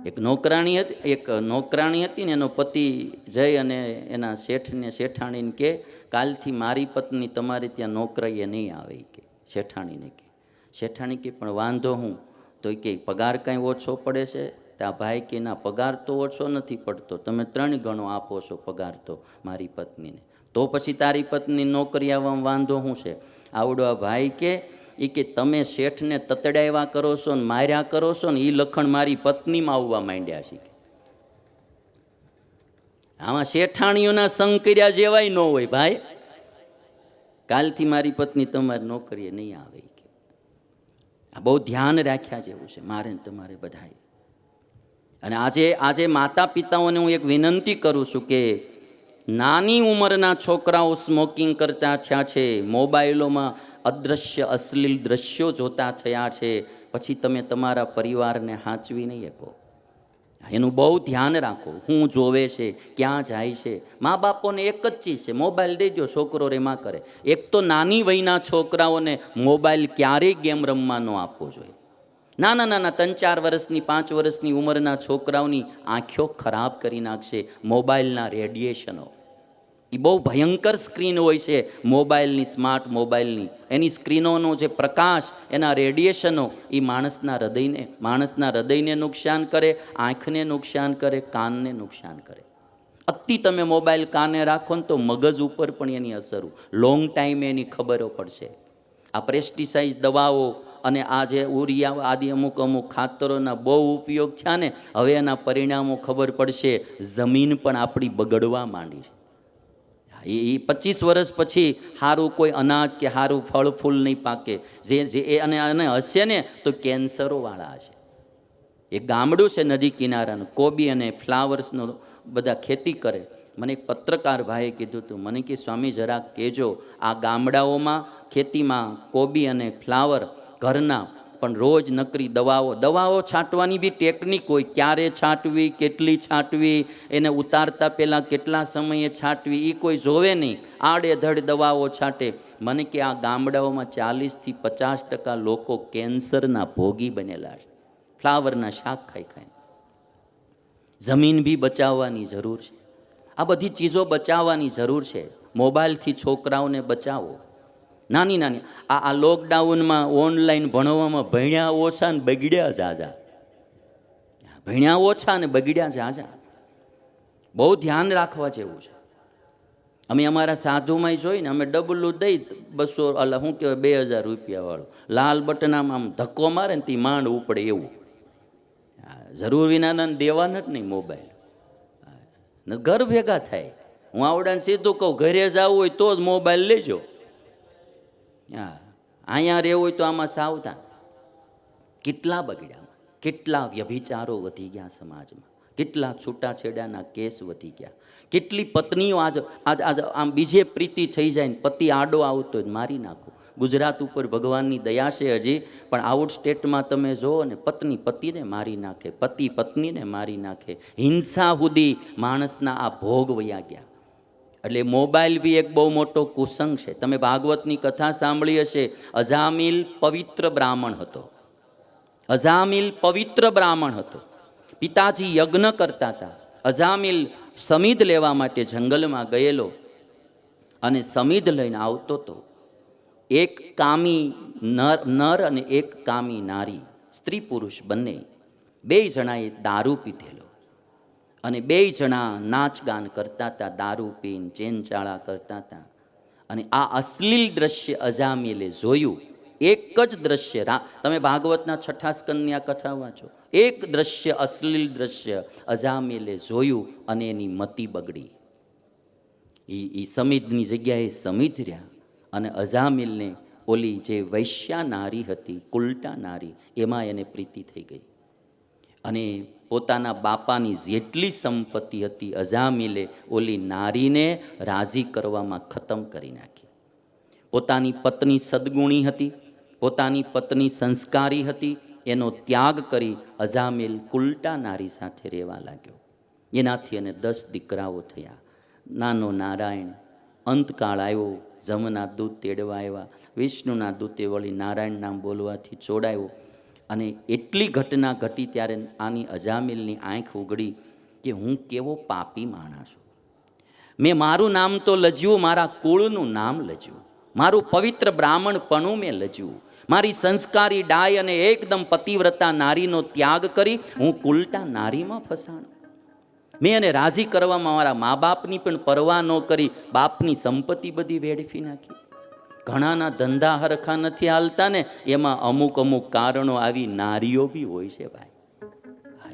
એક નોકરાણી હતી ને એનો પતિ જઈ અને એના શેઠને શેઠાણીને કે કાલથી મારી પત્ની તમારે ત્યાં નોકરીએ નહીં આવે કે શેઠાણીને કે. શેઠાણી કે પણ વાંધો હું તો કે પગાર કાંઈ ઓછો પડે છે? ત્યાં ભાઈ કે ના પગાર તો ઓછો નથી પડતો, તમે 3 ગણો આપો છો પગાર તો મારી પત્નીને, તો પછી તારી પત્ની નોકરી આવવામાં વાંધો શું છે? આવડો આ ભાઈ કે તમે શેઠને તતડાવ્યા કરો છો ને માર્યા કરો છો ને એ લખણ મારી પત્નીમાં આવવા માંડ્યા છે. આમાં શેઠાણીઓના સંગ કર્યા જેવાય ન હોય ભાઈ. કાલથી મારી પત્ની તમારી નોકરીએ નહીં આવે કે. આ બહુ ધ્યાન રાખ્યા જેવું છે મારે ને તમારે બધાએ. અને આજે માતા પિતાઓને હું એક વિનંતી કરું છું કે નાની ઉંમરના છોકરાઓ સ્મોકિંગ કરતા થયા છે, મોબાઈલોમાં અદૃશ્ય અશ્લીલ દ્રશ્યો જોતા થયા છે, પછી તમે તમારા પરિવારને સાચવી નહીં શકો. એનું બહુ ધ્યાન રાખો. શું જોવે છે, ક્યાં જાય છે. મા બાપોને એક જ ચીજ છે, મોબાઈલ દઈ દો, છોકરો રેમાં કરે. એક તો નાની વયના છોકરાઓને મોબાઈલ ક્યારેય ગેમ રમવા ન આપવો જોઈએ. નાના 3-4 વર્ષની 5 વર્ષની ઉંમરના છોકરાઓની આંખો ખરાબ કરી નાખશે મોબાઈલના રેડિયેશનો. એ બહુ ભયંકર સ્ક્રીન હોય છે મોબાઈલની, સ્માર્ટ મોબાઈલની. એની સ્ક્રીનોનો જે પ્રકાશ, એના રેડિયેશનો એ માણસના હૃદયને નુકસાન કરે, આંખને નુકસાન કરે, કાનને નુકસાન કરે. અતિ તમે મોબાઈલ કાને રાખો ને તો મગજ ઉપર પણ એની અસર લોંગ ટાઈમે એની ખબરો પડશે. આ પેસ્ટિસાઇડ દવાઓ અને આ જે ઉરિયા આદિ અમુક ખાતરોના બહુ ઉપયોગ થયા ને, હવે એના પરિણામો ખબર પડશે. જમીન પણ આપણી બગડવા માંડી છે. એ 25 વર્ષ પછી સારું કોઈ અનાજ કે સારું ફળ ફૂલ નહીં પાકે. અને હશે ને તો કેન્સરોવાળા હશે. એક ગામડું છે નદી કિનારાનું, કોબી અને ફ્લાવર્સનો બધા ખેતી કરે. મને એક પત્રકાર ભાઈએ કીધું હતું, મને કે સ્વામી જરાક કહેજો આ ગામડાઓમાં ખેતીમાં કોબી અને ફ્લાવર ઘરના, પણ રોજ નકરી દવાઓ છાંટવાની બી ટેકનિક હોય. ક્યારે છાંટવી, કેટલી છાંટવી, એને ઉતારતા પહેલાં કેટલા સમયે છાંટવી, એ કોઈ જોવે નહીં. આડેધડ દવાઓ છાંટે. મને કે આ ગામડાઓમાં 40% થી 50% લોકો કેન્સરના ભોગી બનેલા છે, ફ્લાવરના શાક ખાઈ. જમીન બી બચાવવાની જરૂર છે. આ બધી ચીજો બચાવવાની જરૂર છે. મોબાઈલથી છોકરાઓને બચાવો. નાની આ લોકડાઉનમાં ઓનલાઈન ભણવામાં ભણ્યા ઓછા ને બગડ્યા ઝાઝા. ભણ્યા ઓછા ને બગડ્યા ઝાઝા. બહુ ધ્યાન રાખવા જેવું છે. અમે અમારા સાધુમાં જોઈને અમે ડબલું દઈ 200 શું કહેવાય 2000 રૂપિયા વાળું લાલ બટનામાં આમ ધક્કો મારે ને તે માંડ ઉપડે એવું. જરૂર વિનાના દેવાના જ નહીં મોબાઈલ. ઘર ભેગા થાય. હું આવડાને સીધું કહું, ઘરે જવું હોય તો જ મોબાઈલ લેજો. અહીંયા રહેવું હોય તો આમાં સાવધાન. કેટલા બગડ્યા, કેટલા વ્યભિચારો વધી ગયા સમાજમાં, કેટલા છૂટાછેડાના કેસ વધી ગયા, કેટલી પત્નીઓ આજ આમ બીજે પ્રીતિ થઈ જાય ને પતિ આડો આવતો જ મારી નાખો. ગુજરાત ઉપર ભગવાનની દયા છે હજી, પણ આઉટ સ્ટેટમાં તમે જુઓ ને પત્ની પતિને મારી નાખે, પતિ પત્નીને મારી નાખે. હિંસા સુધી માણસના આ ભોગ વયા ગયા. એટલે મોબાઈલ બી એક બહુ મોટો કુસંગ છે. તમે ભાગવતની કથા સાંભળી હશે. અજામિલ પવિત્ર બ્રાહ્મણ હતો. અજામિલ પવિત્ર બ્રાહ્મણ હતો. પિતાજી યજ્ઞ કરતા હતા. અજામિલ સમિધ લેવા માટે જંગલમાં ગયેલો અને સમિધ લઈને આવતો હતો. એક કામી નર અને એક કામી નારી, સ્ત્રી પુરુષ બંને, 2 જણાએ દારૂ પીધેલો અને 2 જણા નાચગાન કરતા હતા, દારૂ પીને ચેનચાળા કરતા હતા. અને આ અશ્લીલ દ્રશ્ય અજામિલે જોયું. એક જ દ્રશ્ય, તમે ભાગવતના 6 સ્કંદની આ કથા વાંચો. એક દ્રશ્ય, અશ્લીલ દ્રશ્ય અજામિલે જોયું અને એની મતિ બગડી. એ સમિધની જગ્યાએ સમિધ રહ્યા અને અજામિલને ઓલી જે વૈશ્યા નારી હતી, કુલટા નારી, એમાં એને પ્રીતિ થઈ ગઈ. અને પોતાના બાપાની જેટલી સંપત્તિ હતી અજામિલે ઓલી નારીને રાજી કરવામાં ખતમ કરી નાખી. પોતાની પત્ની સદગુણી હતી, પોતાની પત્ની સંસ્કારી હતી, એનો ત્યાગ કરી અજામિલ કુલટા નારી સાથે રહેવા લાગ્યો. એનાથી એને 10 દીકરાઓ થયા. નાનો નારાયણ, અંતકાળ આવ્યો, જમના દૂત તેડવા આવ્યા. વિષ્ણુના દૂતે વળી નારાયણ નામ બોલવાથી છોડાયો અને એટલી ઘટના ઘટી ત્યારે આની અજામિલની આંખ ઉગડી કે હું કેવો પાપી માણસ છું. મેં મારું નામ તો લજ્યું, મારા કુળનું નામ લજ્યું, મારું પવિત્ર બ્રાહ્મણપણું મેં લજ્યું, મારી સંસ્કારી ડાય અને એકદમ પતિવ્રતા નારીનો ત્યાગ કરી હું ઉલટા નારીમાં ફસાણો. મેં એને રાજી કરવામાં મારા મા બાપની પણ પરવા ન કરી, બાપની સંપત્તિ બધી વેડફી નાખી. ઘણાના ધંધા હરખા નથી હાલતા ને, એમાં અમુક અમુક કારણો આવી નારીઓ બી હોય છે ભાઈ.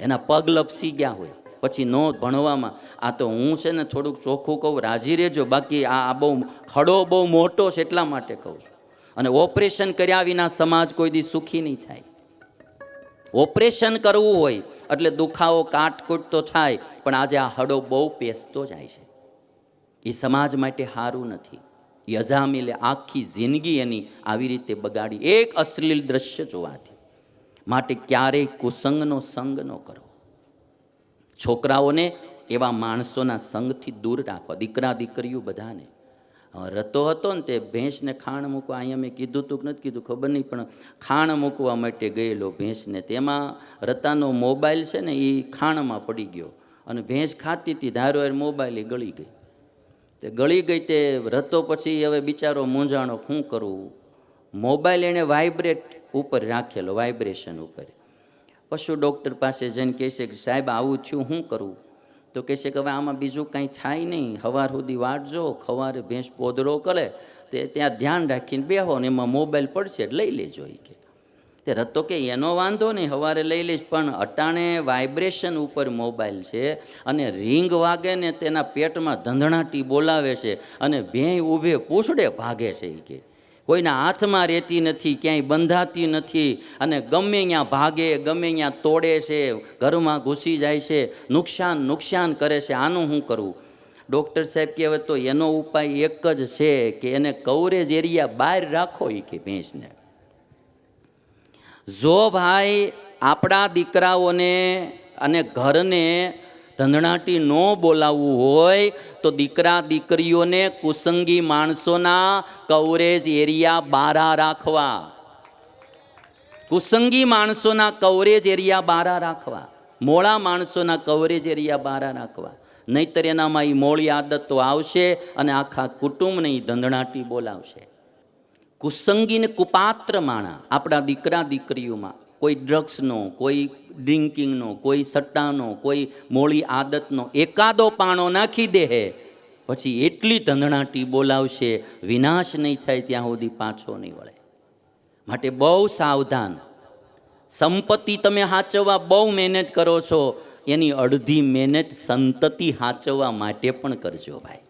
એના પગ લપસી ગયા હોય, પછી નો ભણવામાં. આ તો હું છે ને થોડુંક ચોખ્ખું કહું, રાજી રહેજો, બાકી આ બહુ ખડો બહુ મોટો છે એટલા માટે કહું છું. અને ઓપરેશન કર્યા વિના સમાજ કોઈ દી સુખી નહીં થાય. ઓપરેશન કરવું હોય એટલે દુખાવો કાટકૂટ તો થાય, પણ આજે આ હડો બહુ પેસતો જાય છે. એ સમાજ માટે સારું નથી. અજામિલે આખી જિંદગી એની આવી રીતે બગાડી એક અશ્લીલ દ્રશ્ય જોવાથી. માટે ક્યારેય કુસંગનો સંગ ન કરો. છોકરાઓને એવા માણસોના સંગથી દૂર રાખવા, દીકરા દીકરીઓ બધાને. રતો હતો ને તે ભેંસને ખાણ મૂકવા, અહીંયા મેં કીધું તું કે નથી કીધું ખબર નહીં, પણ ખાણ મૂકવા માટે ગયેલો ભેંસને, તેમાં રતાનો મોબાઈલ છે ને એ ખાણમાં પડી ગયો અને ભેંસ ખાતી હતી, ધારો એ મોબાઈલ એ ગળી ગઈ. તે ગળી ગઈ તે રતો પછી હવે બિચારો મૂંઝાણો, શું કરવું. મોબાઈલ એણે વાઇબ્રેટ ઉપર રાખેલો, વાઇબ્રેશન ઉપર. પશુ ડૉક્ટર પાસે જઈને કહે છે કે સાહેબ આવું થયું, શું કરવું? તો કહે છે કે હવે આમાં બીજું કાંઈ થાય નહીં, સવાર સુધી વાટજો, સવારે ભેંસ પોદરો કરે તે ત્યાં ધ્યાન રાખીને બેહો ને એમાં મોબાઈલ પડશે લઈ લેજો. એ કે તે રતો કે એનો વાંધો નહીં, સવારે લઈ લઈશ, પણ અટાણે વાઇબ્રેશન ઉપર મોબાઈલ છે અને રિંગ વાગે ને તેના પેટમાં ધંધણાટી બોલાવે છે અને ભેંય ઊભે પૂછડે ભાગે છે. એ કે કોઈના હાથમાં રહેતી નથી, ક્યાંય બંધાતી નથી અને ગમે ત્યાં ભાગે, ગમે ત્યાં તોડે છે, ઘરમાં ઘૂસી જાય છે, નુકસાન કરે છે. આનું શું કરવું? ડૉક્ટર સાહેબ કે હવે તો એનો ઉપાય એક જ છે કે એને કવરેજ એરિયા બહાર રાખો. એ કે ભેંસને જો ભાઈ આપણા દીકરાઓને અને ઘરને ધંધણાટી ન બોલાવવું હોય તો દીકરા દીકરીઓને કુસંગી માણસોના કવરેજ એરિયા બારા રાખવા. કુસંગી માણસોના કવરેજ એરિયા બારા રાખવા, મોળા માણસોના કવરેજ એરિયા બારા રાખવા. નહીતર એનામાં એ મોળી આદત તો આવશે અને આખા કુટુંબને એ ધંધણાટી બોલાવશે. કુસંગીને કુપાત્ર માણા આપણા દીકરા દીકરીઓમાં કોઈ ડ્રગ્સનો, કોઈ ડ્રિંકિંગનો, કોઈ સટ્ટાનો, કોઈ મોળી આદતનો એકાદો પાણો નાખી દે પછી એટલી ધંધણાટી બોલાવશે, વિનાશ નહીં થાય ત્યાં સુધી પાછો નહીં વળે. માટે બહુ સાવધાન. સંપત્તિ તમે સાચવવા બહુ મહેનત કરો છો, એની અડધી મહેનત સંતતિ સાચવવા માટે પણ કરજો ભાઈ.